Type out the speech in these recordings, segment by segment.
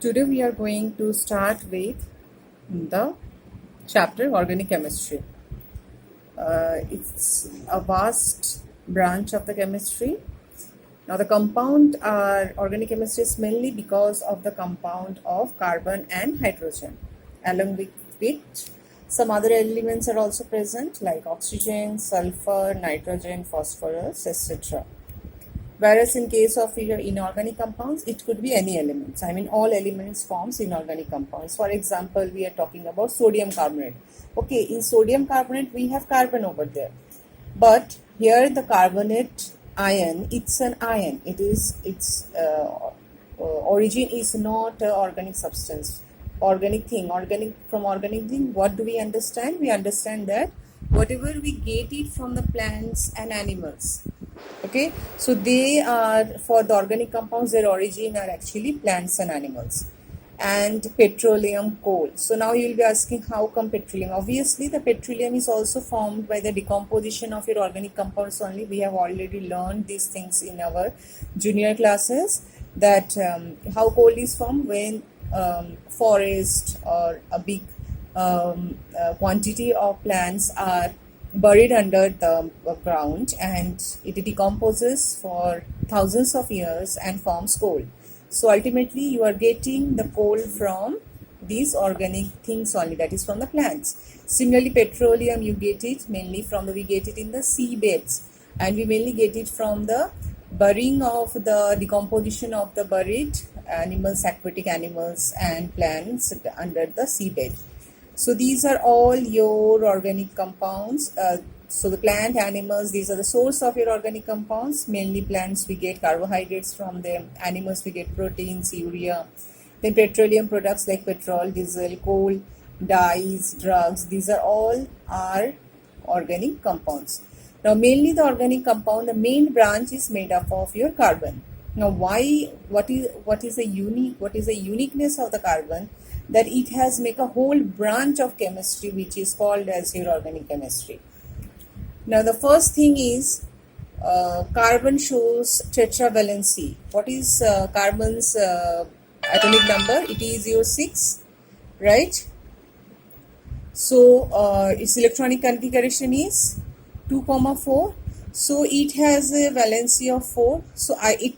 Today we are going to start with the chapter organic chemistry. It's a vast branch of the chemistry. Now the compound organic chemistry is mainly because of the compound of carbon and hydrogen. Along with which some other elements are also present like oxygen, sulfur, nitrogen, phosphorus, etc. Whereas in case of your inorganic compounds, it could be any elements. I mean, all elements forms inorganic compounds. For example, we are talking about sodium carbonate. Okay, in sodium carbonate, we have carbon over there. But here the carbonate ion, it's an ion. Its origin is not an organic substance, organic thing. From organic thing, what do we understand? We understand that whatever we get it from the plants and animals. Okay, so they are, for the organic compounds, their origin are actually plants and animals. And petroleum, coal. So now you will be asking, how come petroleum? Obviously the petroleum is also formed by the decomposition of your organic compounds only. We have already learned these things in our junior classes, that how coal is formed when forest or a big quantity of plants are buried under the ground, and it decomposes for thousands of years and forms coal. So ultimately you are getting the coal from these organic things only, that is from the plants. Similarly, petroleum, you get it mainly from we get it in the seabeds, and we mainly get it from the burying of the decomposition of the buried animals, aquatic animals and plants under the seabed. So these are all your organic compounds. So the plant, animals, these are the source of your organic compounds. Mainly plants, we get carbohydrates from them. Animals, we get proteins, urea. Then petroleum products like petrol, diesel, coal, dyes, drugs. These are all our organic compounds. Now mainly the organic compound, the main branch is made up of your carbon. Now what is the uniqueness of the carbon? That it has make a whole branch of chemistry which is called as your organic chemistry. Now the first thing is carbon shows tetravalency. What is carbon's atomic number? It is your 6, right? So its electronic configuration is 2, 4. So it has a valency of 4. So it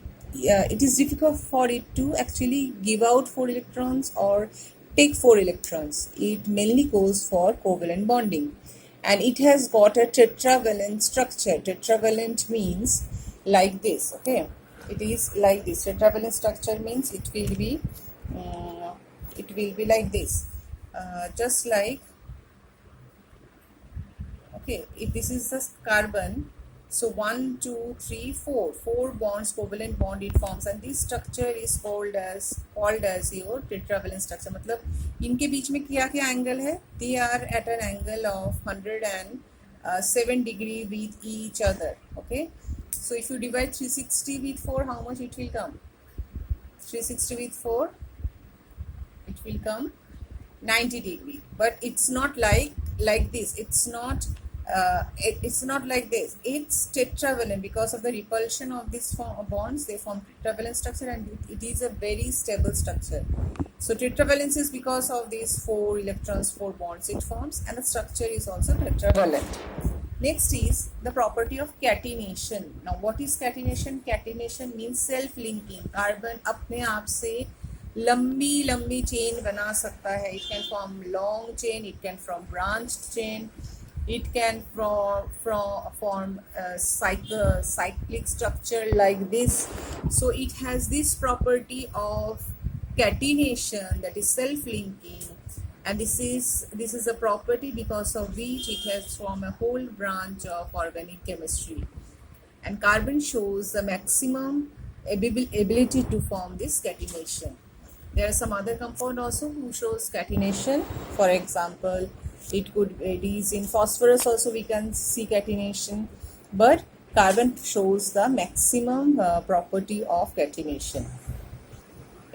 is difficult for it to actually give out 4 electrons or take 4 electrons. It mainly goes for covalent bonding, and it has got a tetravalent structure. Tetravalent means like this. Okay, it is like this. Tetravalent structure means it will be like this, just like, okay, if this is the carbon, so 1, 2, 3, 4 bonds, covalent bond it forms, and this structure is called as your tetravalent structure. मतलब इनके बीच में क्या angle है? They are at an angle of 107 degree with each other. Okay, so if you divide 360 with 4, how much it will come? 360 with 4, it will come 90 degree. But it's not like this. It's not like this. It's tetravalent because of the repulsion of these bonds. They form tetravalent structure, and it is a very stable structure. So tetravalence is because of these 4 electrons, 4 bonds it forms, and the structure is also tetravalent. Next is the property of catenation. Now what is catenation? Catenation means self-linking. Carbon अपने आप से लंबी chain बना सकता है. It can form long chain, it can form branched chain, it can form a cyclic structure like this. So it has this property of catenation, that is self-linking, and this is a property because of which it has formed a whole branch of organic chemistry. And carbon shows the maximum ability to form this catenation. There are some other compound also who shows catenation. For example, it is in phosphorus also we can see catenation, but carbon shows the maximum property of catenation.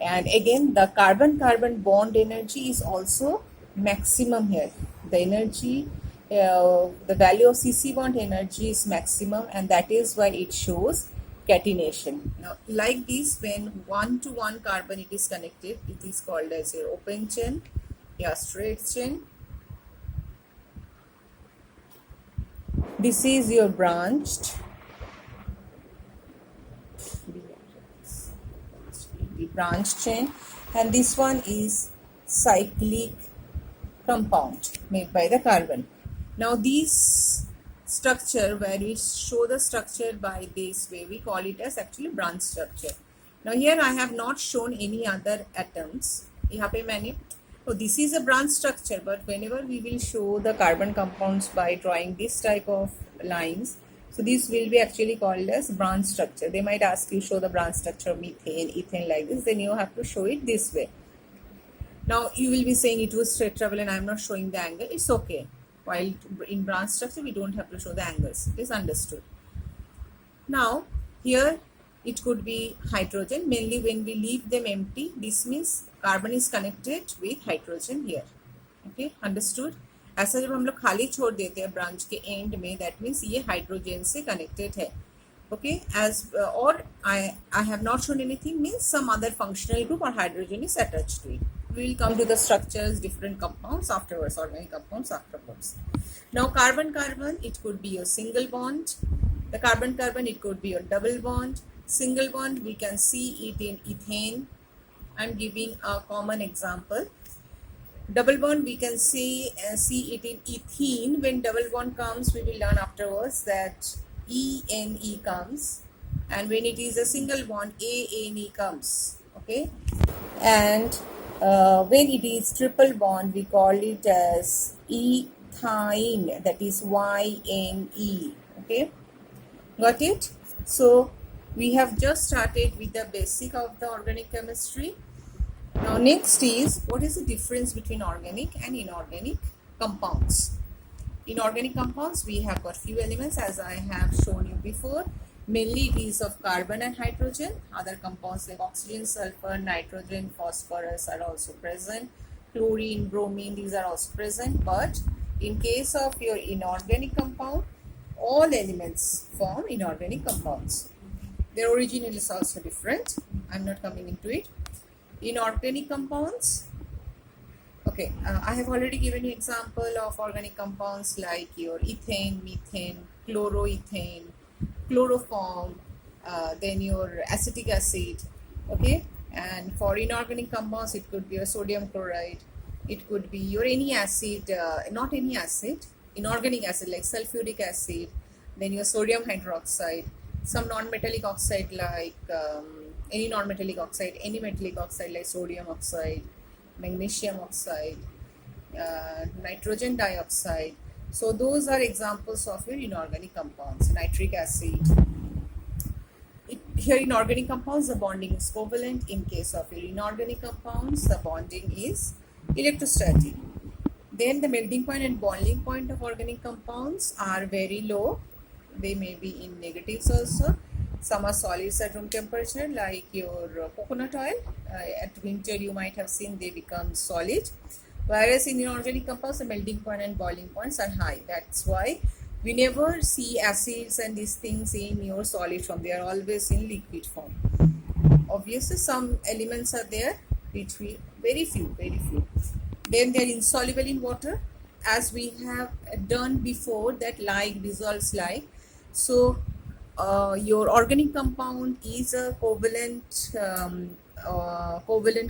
And again, the carbon-carbon bond energy is also maximum here. The energy, the value of CC bond energy is maximum, and that is why it shows catenation. Now, like this, when one to one carbon it is connected, it is called as your open chain, your straight chain. This is your branched. The branch chain, and this one is cyclic compound made by the carbon. Now this structure, where we show the structure by this way, we call it as actually branch structure. Now here I have not shown any other atoms. यहाँ पे मैंने, so this is a branch structure, but whenever we will show the carbon compounds by drawing this type of lines, so this will be actually called as branch structure. They might ask you show the branch structure of methane, ethane like this, then you have to show it this way. Now you will be saying it was tetravalent, I am not showing the angle. It's okay. While in branch structure we don't have to show the angles. It is understood. Now here it could be hydrogen. Mainly when we leave them empty, this means carbon is connected with hydrogen here. Okay, understood? ऐसा जब हम लोग खाली छोड़ देते हैं branch के and में, दैट मीन्स ये हाइड्रोजन से कनेक्टेड है. Okay, as or I have not shown anything means some other functional group or hydrogen is attached to it. We will come to the structures, different compounds afterwards, organic compounds afterwards. Now carbon-carbon, it could be your single bond. The carbon-carbon, it could be your double bond. Single bond, we can see it in ethane. I'm giving a common example. Double bond, we can see it in ethene. When double bond comes, we will learn afterwards that ENE comes, and when it is a single bond, ANE comes. Okay, and when it is triple bond, we call it as ethyne, that is YNE. Okay, got it? So we have just started with the basic of the organic chemistry. Now next is, what is the difference between organic and inorganic compounds? In organic compounds, we have got few elements as I have shown you before. Mainly it is of carbon and hydrogen. Other compounds like oxygen, sulfur, nitrogen, phosphorus are also present. Chlorine, bromine, these are also present. But in case of your inorganic compound, all elements form inorganic compounds. Their origin is also different. I'm not coming into it. Inorganic compounds, okay, I have already given you example of organic compounds like your ethane, methane, chloroethane, chloroform, then your acetic acid. Okay, and for inorganic compounds it could be your sodium chloride, it could be your any acid, not any acid, inorganic acid like sulfuric acid, then your sodium hydroxide, some non-metallic oxide like any non-metallic oxide, any metallic oxide like sodium oxide, magnesium oxide, nitrogen dioxide. So those are examples of your inorganic compounds. Nitric acid. Here inorganic compounds, the bonding is covalent. In case of your inorganic compounds, the bonding is electrostatic. Then the melting point and boiling point of organic compounds are very low. They may be in negatives also. Some are solids at room temperature like your coconut oil. At winter you might have seen they become solid. Whereas in inorganic compounds the melting point and boiling points are high. That's why we never see acids and these things in your solid form. They are always in liquid form. Obviously some elements are there which we, very few. Then they are insoluble in water, as we have done before, that like dissolves like. So your organic compound is a covalent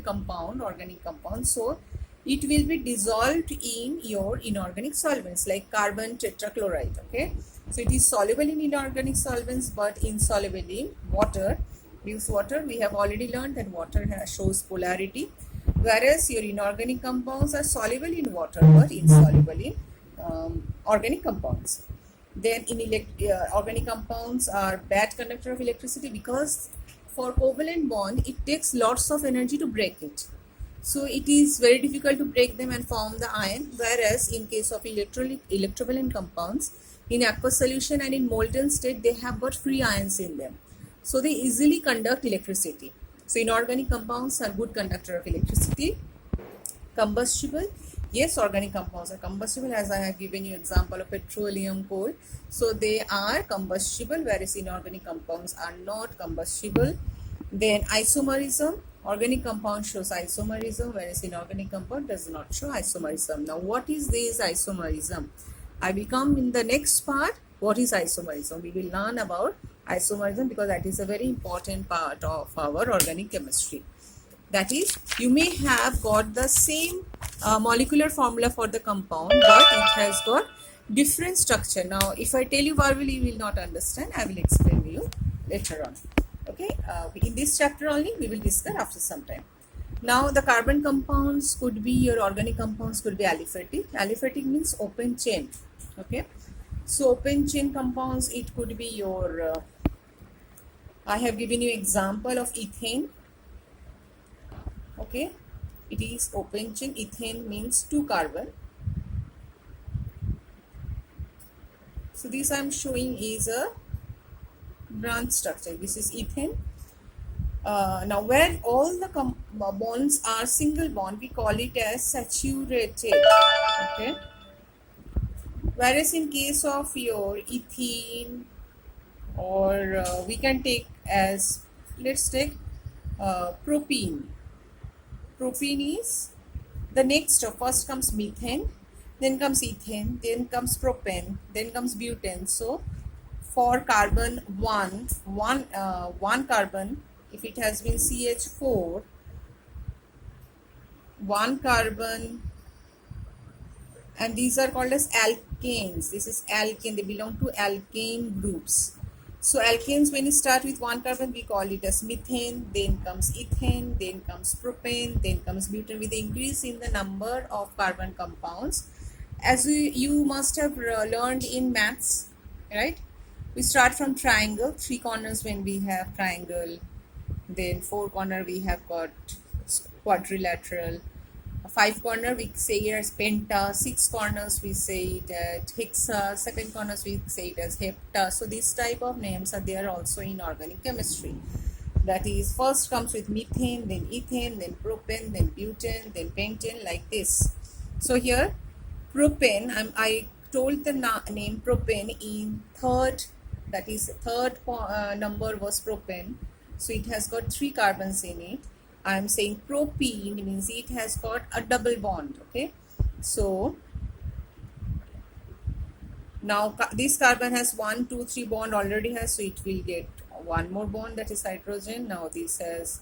compound, organic compound. So it will be dissolved in your inorganic solvents like carbon tetrachloride. Okay, so it is soluble in inorganic solvents but insoluble in water. Use water, we have already learned that water shows polarity, whereas your inorganic compounds are soluble in water but insoluble in organic compounds. Then in organic compounds are bad conductor of electricity because for covalent bond it takes lots of energy to break it. So it is very difficult to break them and form the ion, whereas in case of electrovalent compounds, in aqueous solution and in molten state they have got free ions in them. So they easily conduct electricity. So inorganic compounds are good conductor of electricity. Combustible, Yes, organic compounds are combustible, as I have given you example of petroleum coal. So they are combustible, whereas inorganic compounds are not combustible. Then isomerism, organic compound shows isomerism, whereas inorganic compound does not show isomerism. Now what is this isomerism? I will come in the next part. What is isomerism? We will learn about isomerism because that is a very important part of our organic chemistry. That is, you may have got the same molecular formula for the compound, but it has got different structure. Now if I tell you verbally, you will not understand. I will explain to you later on. Okay, in this chapter only we will discuss after some time. Now the carbon compounds could be your organic compounds, could be aliphatic. Aliphatic means open chain. Okay, so open chain compounds, it could be your I have given you example of ethane. Okay, it is open chain. Ethane means 2 carbon. So this I am showing is a branch structure. This is ethane. Now where all the bonds are single bond, we call it as saturated. Okay, whereas in case of your ethene, or we can take as, let's take propene. Propene is the next. First comes methane, then comes ethane, then comes propane, then comes butane. So for carbon one carbon, if it has been CH4, one carbon, and these are called as alkanes. This is alkane, they belong to alkane groups. So alkanes, when you start with one carbon, we call it as methane, then comes ethane, then comes propane, then comes butane, with the increase in the number of carbon compounds. As you must have learned in maths, right? We start from triangle, 3 corners when we have triangle, then 4 corner we have got quadrilateral, 5 corner we say it as penta, 6 corners we say it as hexa, 7 corners we say it as hepta. So this type of names are there also in organic chemistry. That is, first comes with methane, then ethane, then propane, then butane, then pentane, like this. So here propane, I told the name propane in third, that is third number was propane. So it has got 3 carbons in it. I am saying propene means it has got a double bond. Okay, so now this carbon has 1, 2, 3 bond already has, so it will get one more bond, that is hydrogen. Now this has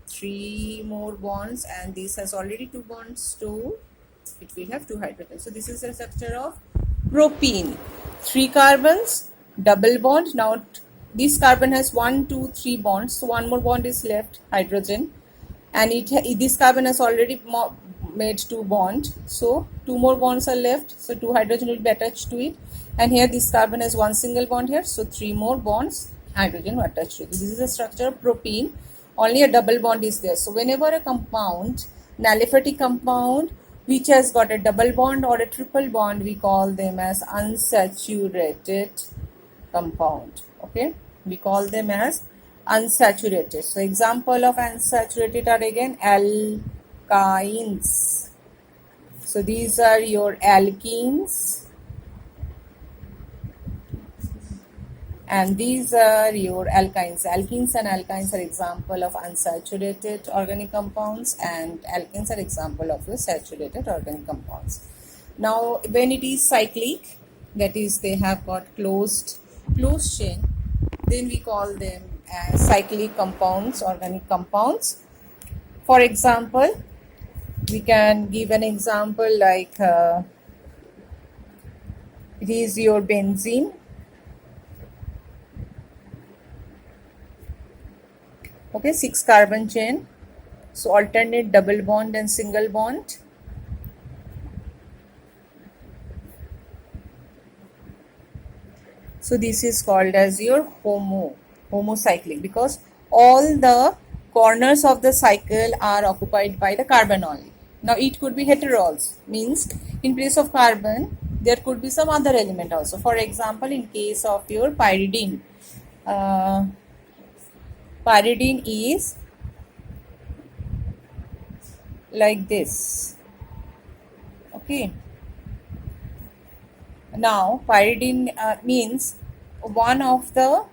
3 more bonds, and this has already 2 bonds, so it will have 2 hydrogens. So this is the structure of propene. 3 carbons, double bond. Now this carbon has 1, 2, 3 bonds, so one more bond is left, hydrogen, and this carbon has already made 2 bonds, so 2 more bonds are left, so 2 hydrogen will be attached to it, and here this carbon has 1 single bond here, so 3 more bonds, hydrogen will attach to it. This is the structure of propene. Only a double bond is there. So whenever a compound, an aliphatic compound which has got a double bond or a triple bond, we call them as unsaturated compound. Okay, we call them as unsaturated. So example of unsaturated are again alkynes. So these are your alkenes, and these are your alkynes. Alkenes and alkynes are example of unsaturated organic compounds, and alkenes are example of your saturated organic compounds. Now when it is cyclic, that is they have got closed chain, then we call them as cyclic compounds, organic compounds. For example, we can give an example like it is your benzene. Okay, 6 carbon chain, so alternate double bond and single bond. So this is called as your homocyclic, because all the corners of the cycle are occupied by the carbon only. Now it could be heterols, means in place of carbon there could be some other element also. For example, in case of your pyridine, pyridine is like this. Okay. Now pyridine means one of the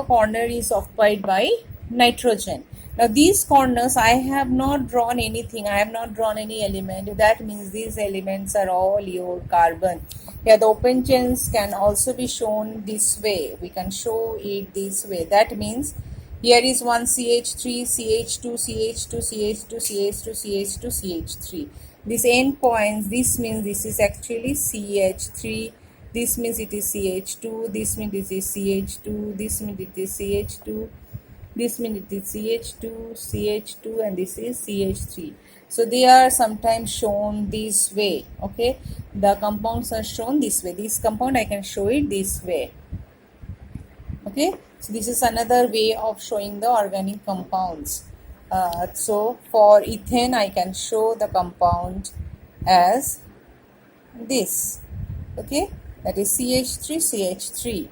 corner is occupied by nitrogen. Now these corners, I have not drawn anything, I have not drawn any element. That means these elements are all your carbon. Here the open chains can also be shown this way. We can show it this way. That means here is one CH3, CH2, CH2, CH2, CH2, CH2, CH3. These end points, this means this is actually CH3. This means it is CH2, this means it is CH2, this means it is CH2, this means it is CH2, CH2, and this is CH3. So they are sometimes shown this way, okay? The compounds are shown this way. This compound I can show it this way, okay? So this is another way of showing the organic compounds. So for ethane, I can show the compound as this, okay? That is CH3, CH3.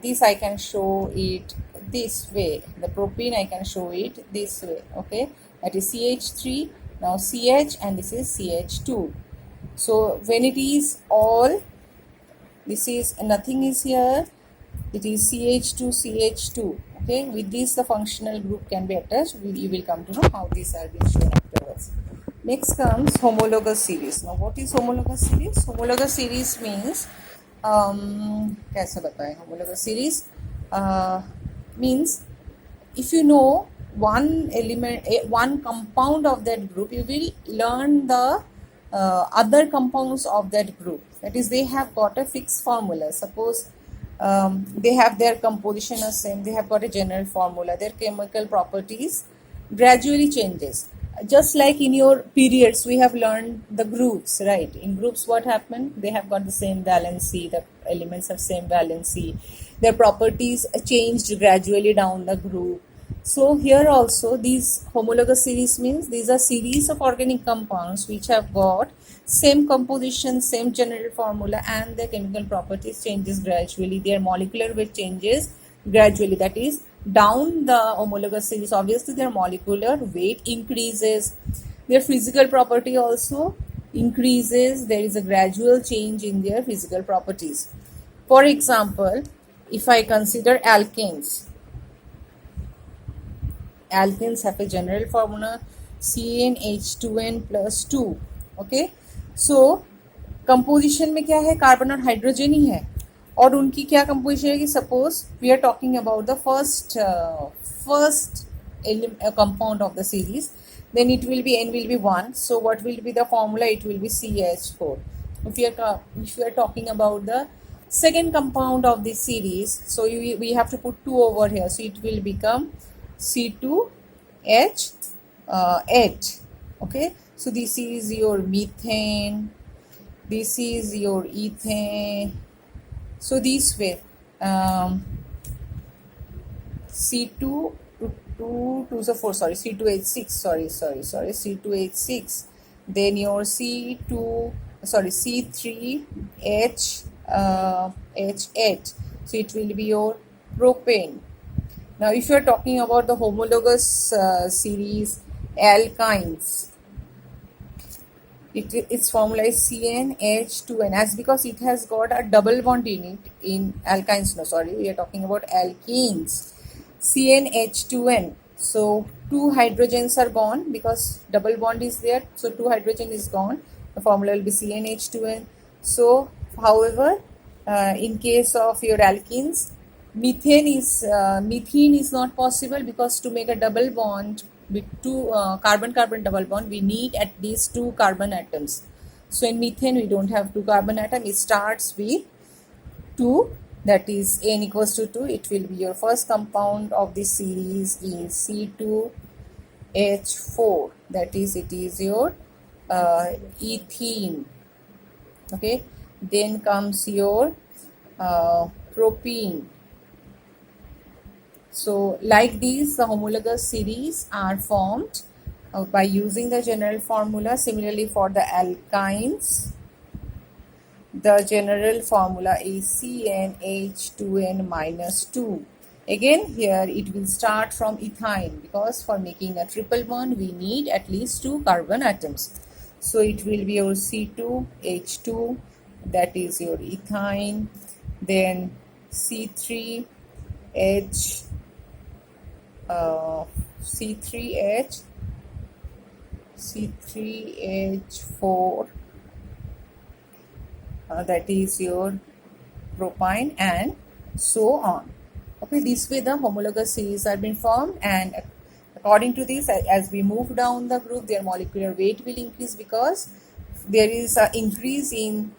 This I can show it this way. The propene I can show it this way, okay? That is CH3, now CH, and this is CH2. So when it is all, this is nothing is here, it is CH2, CH2, okay? With this the functional group can be attached. You will come to know how these are being shown afterwards. Next comes homologous series. Now what is homologous series? Homologous series means कैसे बताएं? Homologous series means if you know one element, one compound of that group, you will learn the other compounds of that group. That is, they have got a fixed formula. Suppose they have their composition as same, they have got a general formula, their chemical properties gradually changes. Just like in your periods, we have learned the groups, right? In groups, what happened? They have got the same valency, the elements have same valency, their properties changed gradually down the group. So here also, these homologous series means these are series of organic compounds which have got same composition, same general formula, and their chemical properties changes gradually. Their molecular weight changes gradually. That is, down the homologous series, obviously their molecular weight increases. Their physical property also increases. There is a gradual change in their physical properties. For example, if I consider alkanes, alkanes have a general formula CnH2n plus 2, okay? So composition में क्या है? Carbon और hydrogen ही है. और उनकी क्या composition है कि suppose we are talking about the first compound of the series, then it will be n will be 1. So what will be the formula? It will be CH4. If you are talking about the second compound of this series, so we have to put 2 over here, so it will become C2H8. Okay, so this is your methane, this is your ethane. So this way, C2 2 2 so 4, sorry, C2H6, C2H6, then your C3H H8, so it will be your propane. Now if you are talking about the homologous series alkynes, its formula is CnH2n, as because it has got a double bond in it. In alkynes, no, sorry, we are talking about alkenes, CnH2n. So 2 hydrogens are gone because double bond is there, so 2 hydrogen is gone. The formula will be CnH2n. So however, in case of your alkenes, methane is not possible, because to make a double bond with 2 carbon-carbon double bond, we need at least 2 carbon atoms. So in methane, we don't have 2 carbon atoms. It starts with 2, that is n equals to 2. It will be your first compound of this series is C2H4. That is, it is your ethene. Okay, then comes your propene. So like these, the homologous series are formed by using the general formula. Similarly, for the alkynes, the general formula is CnH2n minus 2. Again here it will start from ethyne, because for making a triple bond we need at least 2 carbon atoms. So it will be your C2H2, that is your ethyne, then C3H, C3H, C3H4, that is your propyne, and so on. Okay, this way the homologous series are being formed, and according to this, as we move down the group, their molecular weight will increase, because there is an increase in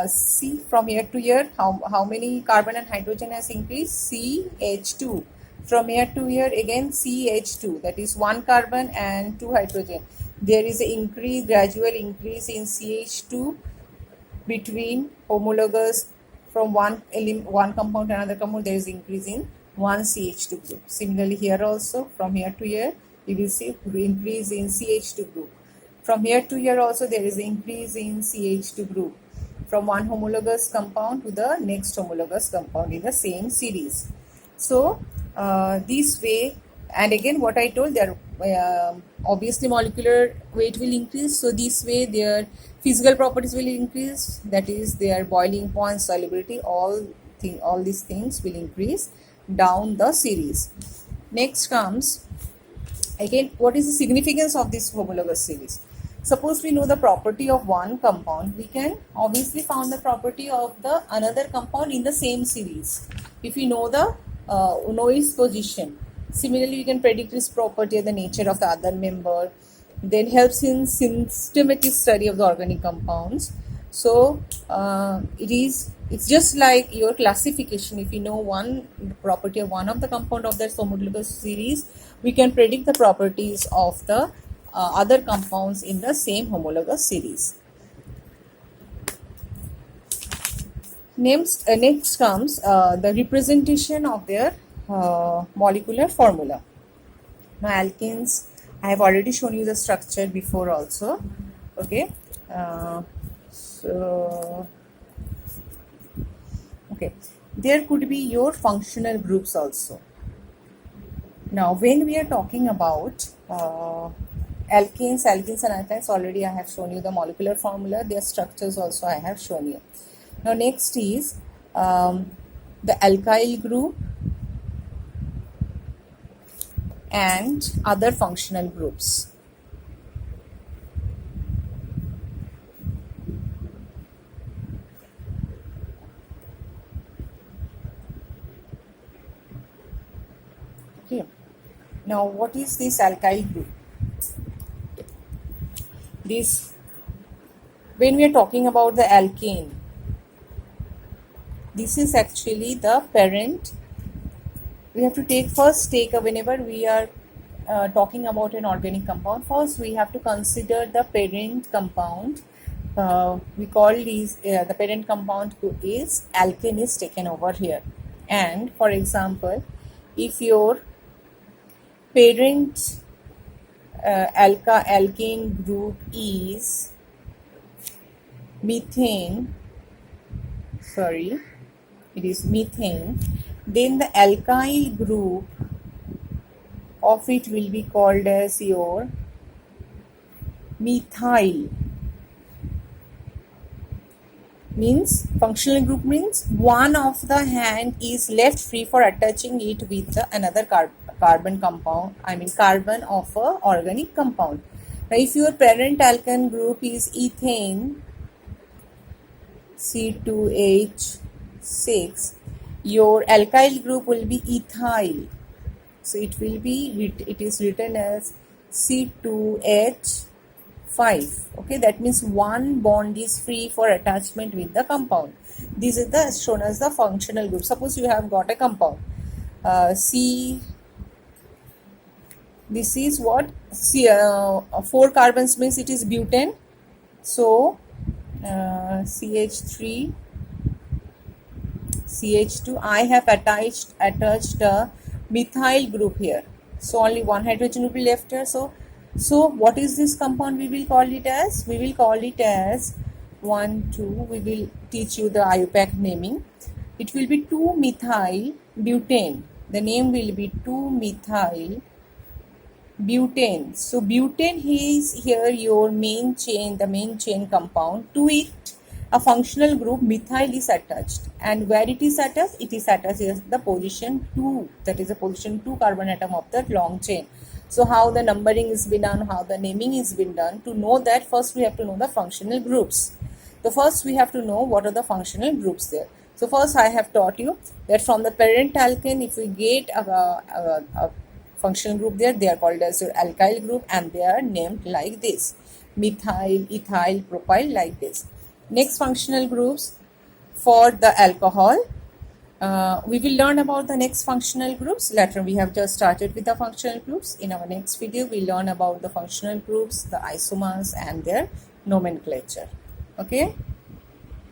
C from here to here. How many carbon and hydrogen has increased? CH2. From here to here again CH2, that is 1 carbon and 2 hydrogen. There is a gradual increase in CH2 between homologous, from one compound to another compound. There is increase in one CH2 group. Similarly here also, from here to here you will see increase in CH2 group. From here to here also there is increase in CH2 group, from one homologous compound to the next homologous compound in the same series. So this way, and again what I told, their obviously molecular weight will increase, so this way their physical properties will increase, that is their boiling point, solubility, all these things will increase down the series. Next comes, again, what is the significance of this homologous series? Suppose we know the property of one compound, we can obviously find the property of the another compound in the same series if we know the know its position. Similarly, we can predict its property and the nature of the other member. Then helps in systematic study of the organic compounds. So it's just like your classification. If you know one property of one of the compound of that homologous series, we can predict the properties of the other compounds in the same homologous series. Next comes the representation of their molecular formula. Now alkenes, I have already shown you the structure before also. Okay, okay, there could be your functional groups also. Now when we are talking about alkenes and alkynes, already I have shown you the molecular formula, their structures also I have shown you. Now next is the alkyl group and other functional groups. Okay. Now what is this alkyl group? This, when we are talking about the alkane, this is actually the parent. We have to take whenever we are talking about an organic compound, first we have to consider the parent compound. We call these the parent compound is alkane is taken over here. And for example, if your parent alkane group is methane, it is methane, then the alkyl group of it will be called as your methyl. Means functional group means one of the hand is left free for attaching it with another carbon compound, carbon of a organic compound. Now if your parent alkane group is ethane, C2H6, your alkyl group will be ethyl, so it is written as C2H5. Okay, that means one bond is free for attachment with the compound. This is shown as the functional group. Suppose you have got a compound this is what 4 carbons means it is butane, so CH3 CH2, I have attached a methyl group here, so only one hydrogen will be left here. So what is this compound? We will call it as we will teach you the IUPAC naming. It will be 2-methyl butane. the name will be 2-methyl butane. So butane is here your main chain, the main chain compound. To it, a functional group methyl is attached, and where it is attached? It is attached at the position 2, that is the position 2 carbon atom of that long chain. So how the numbering is been done, how the naming is been done, to know that first we have to know the functional groups. So first we have to know what are the functional groups there. So first I have taught you that from the parent alkane, if we get a functional group there, they are called as your alkyl group, and they are named like this: methyl, ethyl, propyl, like this. Next functional groups for the alcohol. We will learn about the next functional groups later. We have just started with the functional groups. In our next video, we learn about the functional groups, the isomers, and their nomenclature. Okay.